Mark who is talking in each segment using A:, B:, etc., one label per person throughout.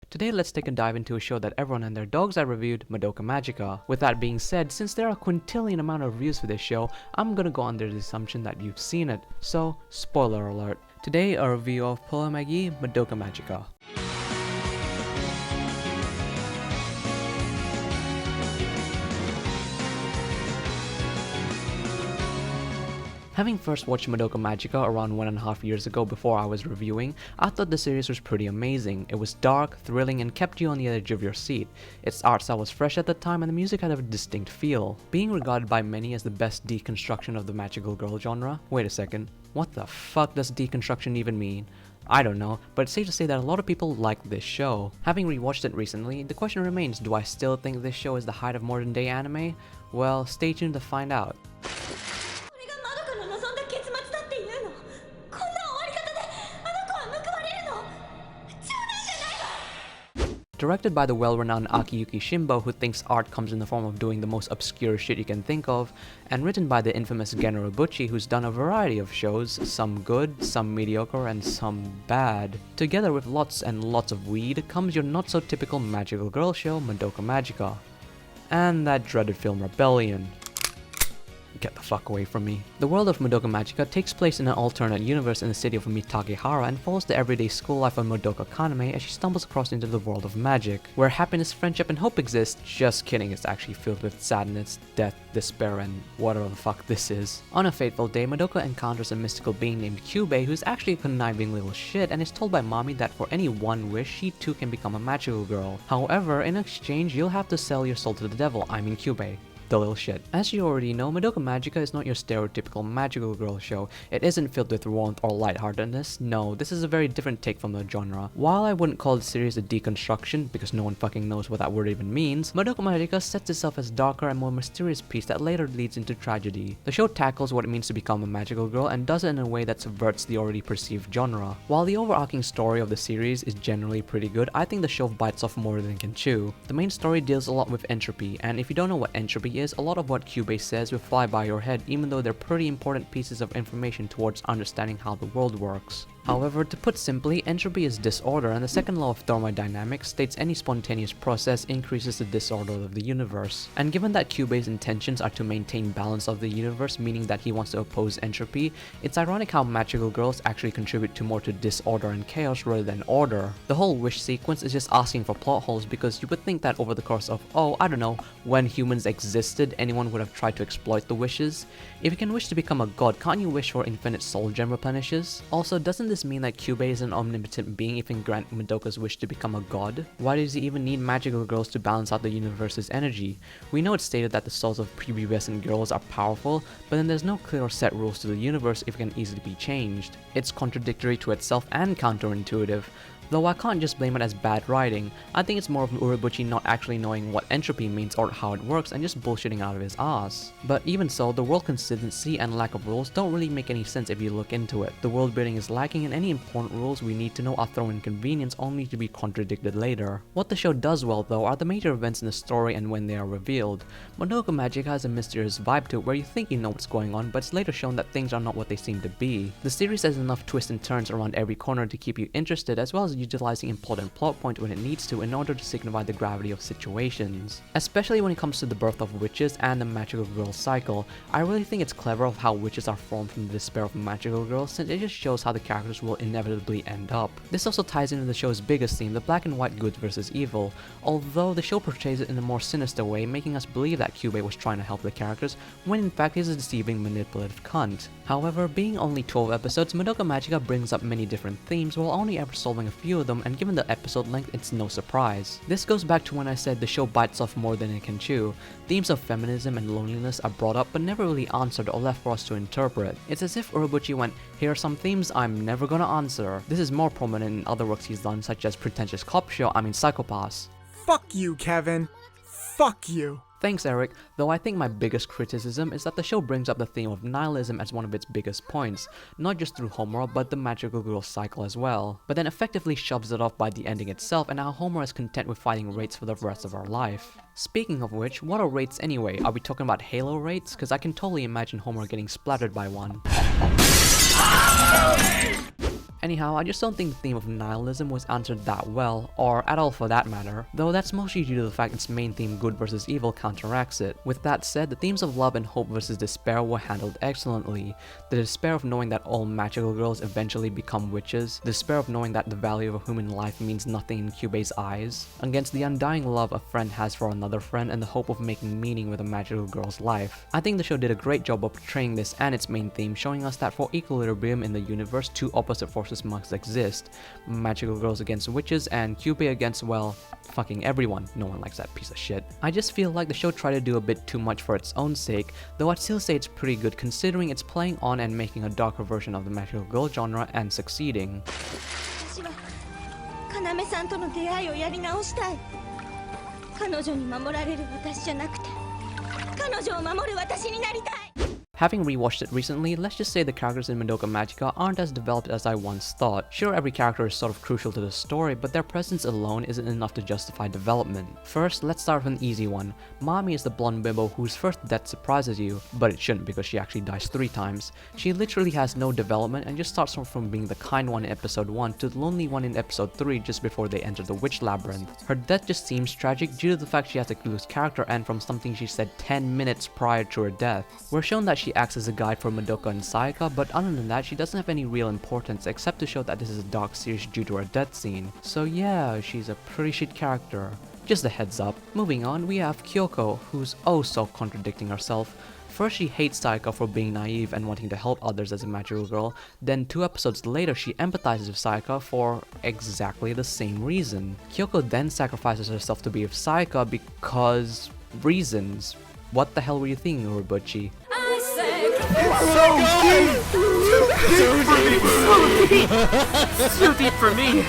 A: Today let's take a dive into a show that everyone and their dogs have reviewed, Madoka Magica. With that being said, since there are a quintillion amount of reviews for this show, I'm gonna go under the assumption that you've seen it. So, spoiler alert. Today a review of Puella Magi Madoka Magica. Having first watched Madoka Magica around 1.5 years ago before I was reviewing, I thought the series was pretty amazing. It was dark, thrilling, and kept you on the edge of your seat. Its art style was fresh at the time and the music had a distinct feel. Being regarded by many as the best deconstruction of the magical girl genre. Wait a second, what the fuck does deconstruction even mean? I don't know, but it's safe to say that a lot of people like this show. Having rewatched it recently, the question remains, do I still think this show is the height of modern day anime? Well, stay tuned to find out. Directed by the well-renowned Akiyuki Shimbo, who thinks art comes in the form of doing the most obscure shit you can think of, and written by the infamous Gen Urobuchi, who's done a variety of shows, some good, some mediocre, and some bad. Together with lots and lots of weed comes your not-so-typical magical girl show, Madoka Magica. And that dreaded film Rebellion. Get the fuck away from me. The world of Madoka Magica takes place in an alternate universe in the city of Mitakehara and follows the everyday school life of Madoka Kaname as she stumbles across into the world of magic, where happiness, friendship, and hope exist. Just kidding, it's actually filled with sadness, death, despair, and whatever the fuck this is. On a fateful day, Madoka encounters a mystical being named Kyubey who's actually a conniving little shit and is told by mommy that for any one wish, she too can become a magical girl. However, in exchange, you'll have to sell your soul to the devil, I mean Kyubey. The little shit. As you already know, Madoka Magica is not your stereotypical magical girl show. It isn't filled with warmth or lightheartedness. No, this is a very different take from the genre. While I wouldn't call the series a deconstruction, because no one fucking knows what that word even means, Madoka Magica sets itself as a darker and more mysterious piece that later leads into tragedy. The show tackles what it means to become a magical girl and does it in a way that subverts the already perceived genre. While the overarching story of the series is generally pretty good, I think the show bites off more than it can chew. The main story deals a lot with entropy, and if you don't know what entropy is, a lot of what Kyubey says will fly by your head, even though they're pretty important pieces of information towards understanding how the world works. However, to put simply, entropy is disorder, and the second law of thermodynamics states any spontaneous process increases the disorder of the universe. And given that Kyubey's intentions are to maintain balance of the universe, meaning that he wants to oppose entropy, it's ironic how magical girls actually contribute to more to disorder and chaos rather than order. The whole wish sequence is just asking for plot holes because you would think that over the course of, I don't know, when humans existed, anyone would have tried to exploit the wishes. If you can wish to become a god, can't you wish for infinite soul gem replenishes? Also, doesn't this mean that Kyubey is an omnipotent being if he can grant Madoka's wish to become a god? Why does he even need magical girls to balance out the universe's energy? We know it's stated that the souls of prepubescent girls are powerful, but then there's no clear or set rules to the universe if it can easily be changed. It's contradictory to itself and counterintuitive. Though I can't just blame it as bad writing, I think it's more of Urobuchi not actually knowing what entropy means or how it works and just bullshitting out of his ass. But even so, the world consistency and lack of rules don't really make any sense if you look into it. The world building is lacking and any important rules we need to know are thrown in convenience only to be contradicted later. What the show does well though are the major events in the story and when they are revealed. Madoka Magica has a mysterious vibe to it where you think you know what's going on, but it's later shown that things are not what they seem to be. The series has enough twists and turns around every corner to keep you interested, as well as utilizing important plot point when it needs to in order to signify the gravity of situations. Especially when it comes to the birth of witches and the magical girl cycle, I really think it's clever of how witches are formed from the despair of magical girls, since it just shows how the characters will inevitably end up. This also ties into the show's biggest theme, the black and white good versus evil, although the show portrays it in a more sinister way, making us believe that Kyubey was trying to help the characters, when in fact he's a deceiving, manipulative cunt. However, being only 12 episodes, Madoka Magica brings up many different themes while only ever solving a few of them, and given the episode length, it's no surprise. This goes back to when I said the show bites off more than it can chew. Themes of feminism and loneliness are brought up but never really answered or left for us to interpret. It's as if Urobuchi went, here are some themes I'm never gonna answer. This is more prominent in other works he's done, such as Pretentious Cop Show, Psychopaths.
B: Fuck you, Kevin. Fuck you.
A: Thanks, Eric, though I think my biggest criticism is that the show brings up the theme of nihilism as one of its biggest points, not just through Homura but the magical girl cycle as well, but then effectively shoves it off by the ending itself and how Homura is content with fighting wraiths for the rest of her life. Speaking of which, what are wraiths anyway? Are we talking about Halo wraiths? Cause I can totally imagine Homura getting splattered by one. Anyhow, I just don't think the theme of nihilism was answered that well, or at all for that matter, though that's mostly due to the fact its main theme, good versus evil, counteracts it. With that said, the themes of love and hope versus despair were handled excellently. The despair of knowing that all magical girls eventually become witches, the despair of knowing that the value of a human life means nothing in Kyubei's eyes, against the undying love a friend has for another friend and the hope of making meaning with a magical girl's life. I think the show did a great job of portraying this and its main theme, showing us that for equilibrium in the universe, two opposite forces must exist. Magical girls against witches and Kyubei against, well, fucking everyone. No one likes that piece of shit. I just feel like the show tried to do a bit too much for its own sake, though I'd still say it's pretty good considering it's playing on and making a darker version of the magical girl genre and succeeding.
C: 私は要さんとの出会いをやり直したい。彼女に守られる私じゃなくて、彼女を守る私になりたい。
A: Having rewatched it recently, let's just say the characters in Madoka Magica aren't as developed as I once thought. Sure, every character is sort of crucial to the story, but their presence alone isn't enough to justify development. First, let's start with an easy one. Mami is the blonde bimbo whose first death surprises you, but it shouldn't because she actually dies 3 times. She literally has no development and just starts from being the kind one in episode 1 to the lonely one in episode 3 just before they enter the witch labyrinth. Her death just seems tragic due to the fact she has a loose character and from something she said 10 minutes prior to her death. We're shown that she acts as a guide for Madoka and Sayaka, but other than that, she doesn't have any real importance except to show that this is a dark series due to her death scene. So yeah, she's a pretty shit character. Just a heads up. Moving on, we have Kyoko, who's oh so contradicting herself. First, she hates Sayaka for being naive and wanting to help others as a magical girl, then 2 episodes later she empathizes with Sayaka for exactly the same reason. Kyoko then sacrifices herself to be with Sayaka because... reasons. What the hell were you thinking, Urobuchi?
B: So deep for me!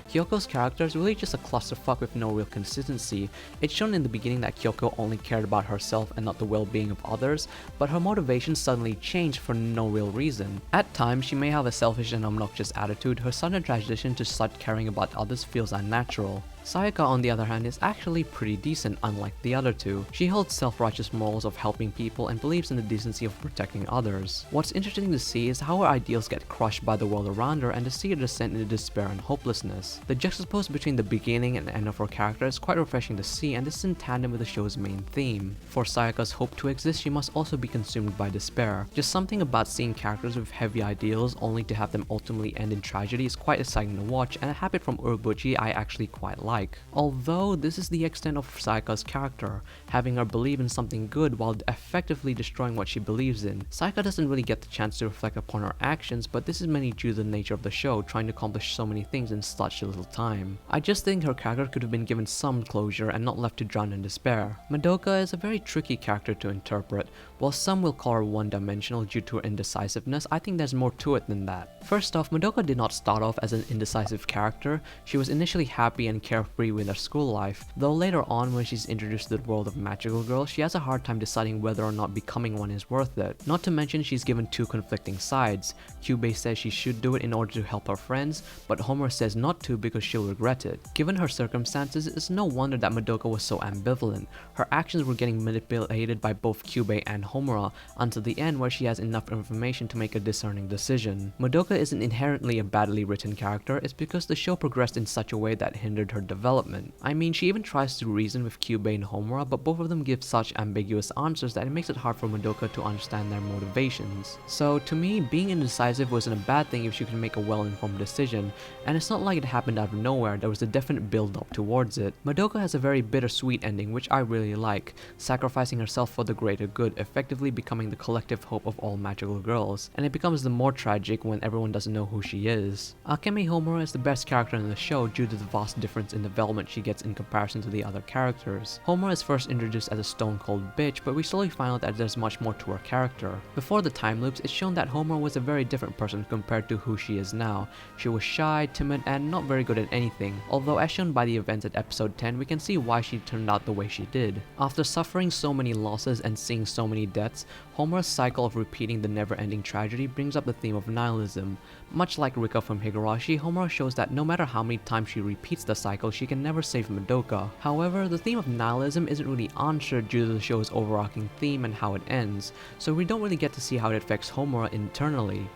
A: Kyoko's character is really just a clusterfuck with no real consistency. It's shown in the beginning that Kyoko only cared about herself and not the well-being of others, but her motivations suddenly changed for no real reason. At times, she may have a selfish and obnoxious attitude. Her sudden transition to start caring about others feels unnatural. Sayaka, on the other hand, is actually pretty decent, unlike the other two. She holds self-righteous morals of helping people and believes in the decency of protecting others. What's interesting to see is how her ideals get crushed by the world around her and to see her descend into despair and hopelessness. The juxtaposition between the beginning and end of her character is quite refreshing to see, and this is in tandem with the show's main theme. For Sayaka's hope to exist, she must also be consumed by despair. Just something about seeing characters with heavy ideals only to have them ultimately end in tragedy is quite exciting to watch, and a habit from Urobuchi I actually quite like. Although this is the extent of Sayaka's character, having her believe in something good while effectively destroying what she believes in. Sayaka doesn't really get the chance to reflect upon her actions, but this is mainly due to the nature of the show, trying to accomplish so many things in such a little time. I just think her character could have been given some closure and not left to drown in despair. Madoka is a very tricky character to interpret. While some will call her one-dimensional due to her indecisiveness, I think there's more to it than that. First off, Madoka did not start off as an indecisive character. She was initially happy and carefree with her school life, though later on when she's introduced to the world of magical girls, she has a hard time deciding whether or not becoming one is worth it. Not to mention she's given 2 conflicting sides. Kyubei says she should do it in order to help her friends, but Homura says not to because she'll regret it. Given her circumstances, it's no wonder that Madoka was so ambivalent. Her actions were getting manipulated by both Kyubei and Homura until the end where she has enough information to make a discerning decision. Madoka isn't inherently a badly written character, it's because the show progressed in such a way that hindered her development. I mean, she even tries to reason with Kyubei and Homura, but both of them give such ambiguous answers that it makes it hard for Madoka to understand their motivations. So to me, being indecisive wasn't a bad thing if she could make a well-informed decision, and it's not like it happened out of nowhere, there was a definite build-up towards it. Madoka has a very bittersweet ending which I really like, sacrificing herself for the greater good, effectively becoming the collective hope of all magical girls, and it becomes the more tragic when everyone doesn't know who she is. Akemi Homura is the best character in the show due to the vast difference in development she gets in comparison to the other characters. Homura is first introduced as a stone-cold bitch, but we slowly find out that there's much more to her character. Before the time loops, it's shown that Homura was a very different person compared to who she is now. She was shy, timid, and not very good at anything, although as shown by the events at episode 10, we can see why she turned out the way she did. After suffering so many losses and seeing so many deaths, Homura's cycle of repeating the never-ending tragedy brings up the theme of nihilism. Much like Rika from Higurashi, Homura shows that no matter how many times she repeats the cycle, she can never save Madoka. However, the theme of nihilism isn't really answered due to the show's overarching theme and how it ends, so we don't really get to see how it affects Homura internally.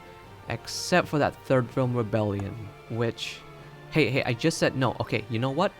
A: Except for that third film, Rebellion, which... Hey, I just said no. Okay, you know what?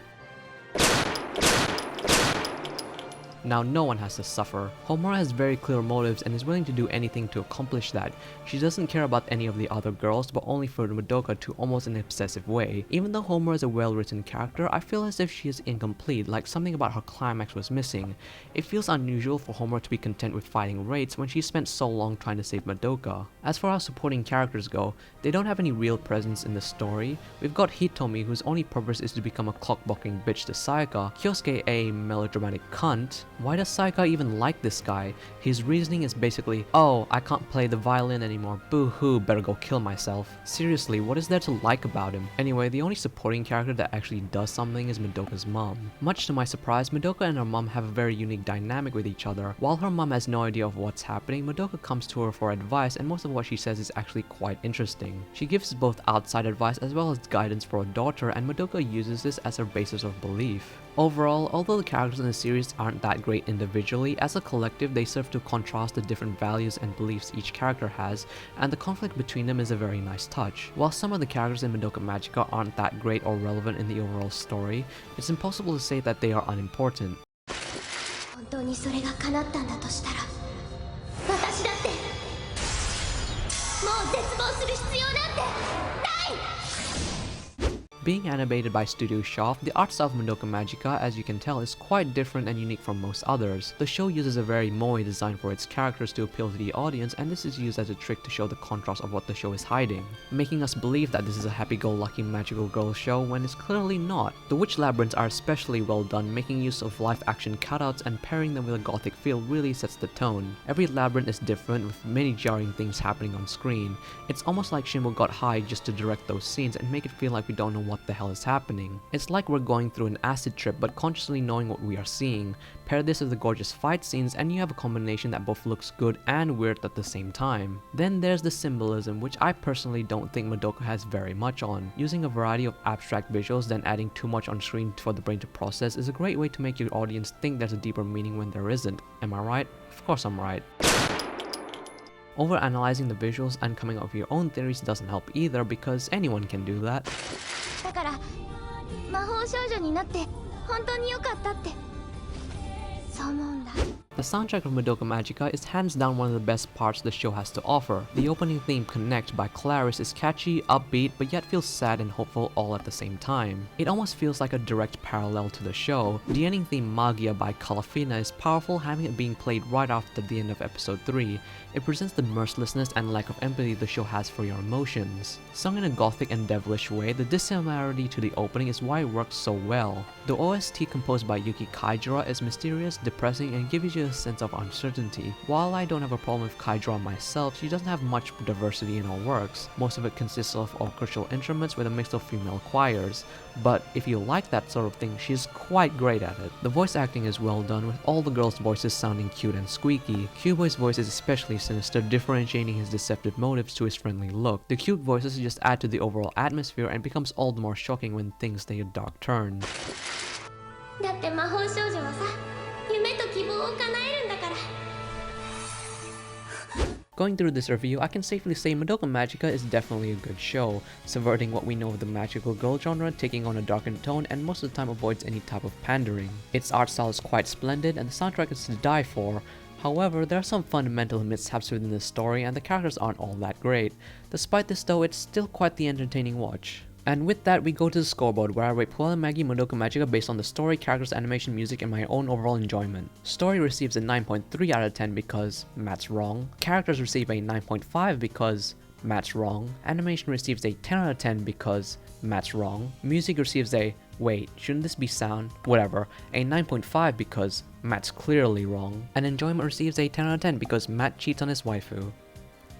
A: Now no one has to suffer. Homura has very clear motives and is willing to do anything to accomplish that. She doesn't care about any of the other girls, but only for Madoka to almost an obsessive way. Even though Homura is a well-written character, I feel as if she is incomplete, like something about her climax was missing. It feels unusual for Homura to be content with fighting raids when she spent so long trying to save Madoka. As for our supporting characters go, they don't have any real presence in the story. We've got Hitomi, whose only purpose is to become a clock-blocking bitch to Sayaka, Kyosuke a melodramatic cunt. Why does Sayaka even like this guy? His reasoning is basically, oh, I can't play the violin anymore, boo-hoo, better go kill myself. Seriously, what is there to like about him? Anyway, the only supporting character that actually does something is Madoka's mom. Much to my surprise, Madoka and her mom have a very unique dynamic with each other. While her mom has no idea of what's happening, Madoka comes to her for advice, and most of what she says is actually quite interesting. She gives both outside advice as well as guidance for her daughter, and Madoka uses this as her basis of belief. Overall, although the characters in the series aren't that great individually, as a collective they serve to contrast the different values and beliefs each character has, and the conflict between them is a very nice touch. While some of the characters in Madoka Magica aren't that great or relevant in the overall story, it's impossible to say that they are unimportant.
C: 本当にそれが叶ったんだとしたら、私だってもう絶望する必要なんてない。
A: Being animated by Studio Shaft, the art style of Madoka Magica, as you can tell, is quite different and unique from most others. The show uses a very moe design for its characters to appeal to the audience, and this is used as a trick to show the contrast of what the show is hiding, making us believe that this is a happy-go-lucky magical girl show when it's clearly not. The witch labyrinths are especially well done, making use of live-action cutouts and pairing them with a gothic feel really sets the tone. Every labyrinth is different, with many jarring things happening on screen. It's almost like Shinbo got high just to direct those scenes and make it feel like we don't know what the hell is happening. It's like we're going through an acid trip but consciously knowing what we are seeing. Pair this with the gorgeous fight scenes and you have a combination that both looks good and weird at the same time. Then there's the symbolism, which I personally don't think Madoka has very much on. Using a variety of abstract visuals then adding too much on screen for the brain to process is a great way to make your audience think there's a deeper meaning when there isn't. Am I right? Of course I'm right. Overanalyzing the visuals and coming up with your own theories doesn't help either, because anyone can do that.
C: だから魔法少女になって本当に良かったってそう思うんだ。
A: The soundtrack of Madoka Magica is hands down one of the best parts the show has to offer. The opening theme Connect by Claris is catchy, upbeat, but yet feels sad and hopeful all at the same time. It almost feels like a direct parallel to the show. The ending theme Magia by Kalafina is powerful, having it being played right after the end of episode 3. It presents the mercilessness and lack of empathy the show has for your emotions. Sung in a gothic and devilish way, the dissimilarity to the opening is why it works so well. The OST composed by Yuki Kaijura is mysterious, depressing, and gives you a sense of uncertainty. While I don't have a problem with Kaijura myself, she doesn't have much diversity in her works. Most of it consists of orchestral instruments with a mix of female choirs. But if you like that sort of thing, she's quite great at it. The voice acting is well done, with all the girls' voices sounding cute and squeaky. Q-Boy's voice is especially sinister, differentiating his deceptive motives to his friendly look. The cute voices just add to the overall atmosphere and becomes all the more shocking when things take a dark turn.
C: だって魔法少女はさ、夢と希望を叶えるんだから。
A: Going through this review, I can safely say Madoka Magica is definitely a good show, subverting what we know of the magical girl genre, taking on a darkened tone, and most of the time avoids any type of pandering. Its art style is quite splendid, and the soundtrack is to die for. However, there are some fundamental mishaps within the story, and the characters aren't all that great. Despite this though, it's still quite the entertaining watch. And with that, we go to the scoreboard, where I rate Puella Magi Madoka Magica based on the story, characters, animation, music, and my own overall enjoyment. Story receives a 9.3 out of 10 because Matt's wrong. Characters receive a 9.5 because Matt's wrong. Animation receives a 10 out of 10 because Matt's wrong. Music receives a, wait, shouldn't this be sound? Whatever, a 9.5 because Matt's clearly wrong. And enjoyment receives a 10 out of 10 because Matt cheats on his waifu.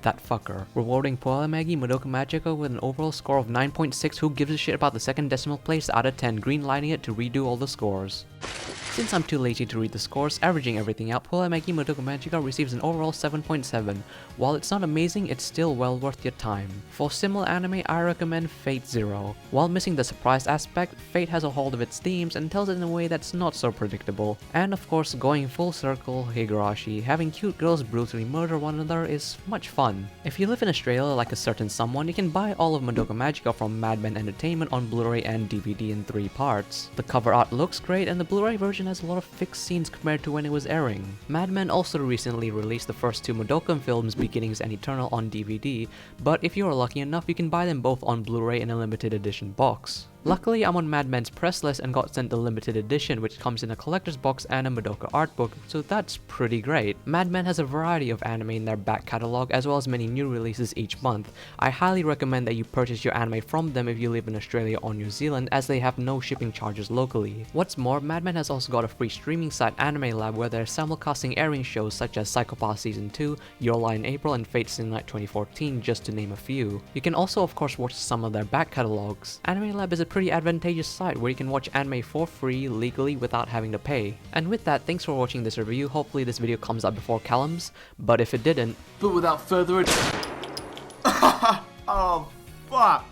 A: That fucker. Rewarding Puella Magi Madoka Magica with an overall score of 9.6. Who gives a shit about the second decimal place out of 10, green lighting it to redo all the scores. Since I'm too lazy to read the scores, averaging everything out, Puella Magi Madoka Magica receives an overall 7.7. While it's not amazing, it's still well worth your time. For similar anime, I recommend Fate Zero. While missing the surprise aspect, Fate has a hold of its themes and tells it in a way that's not so predictable. And of course, going full circle, Higurashi, having cute girls brutally murder one another is much fun. If you live in Australia like a certain someone, you can buy all of Madoka Magica from Madman Entertainment on Blu-ray and DVD in 3 parts. The cover art looks great and the Blu-ray version has a lot of fixed scenes compared to when it was airing. Madman also recently released the first 2 Madoka films, Beginnings and Eternal, on DVD, but if you are lucky enough, you can buy them both on Blu-ray in a limited edition box. Luckily, I'm on Madman's press list and got sent the limited edition, which comes in a collector's box and a Madoka art book, so that's pretty great. Madman has a variety of anime in their back catalog as well as many new releases each month. I highly recommend that you purchase your anime from them if you live in Australia or New Zealand, as they have no shipping charges locally. What's more, Madman has also got a free streaming site, Anime Lab, where they're simulcasting airing shows such as Psychopath Season 2, Your Lie in April, and Fate Stay Night 2014, just to name a few. You can also of course watch some of their back catalogs. Anime Lab is a pretty advantageous site where you can watch anime for free legally without having to pay. And with that, thanks for watching this review. Hopefully this video comes out before Callum's, but if it didn't...
B: But without further ado...
D: Oh, fuck.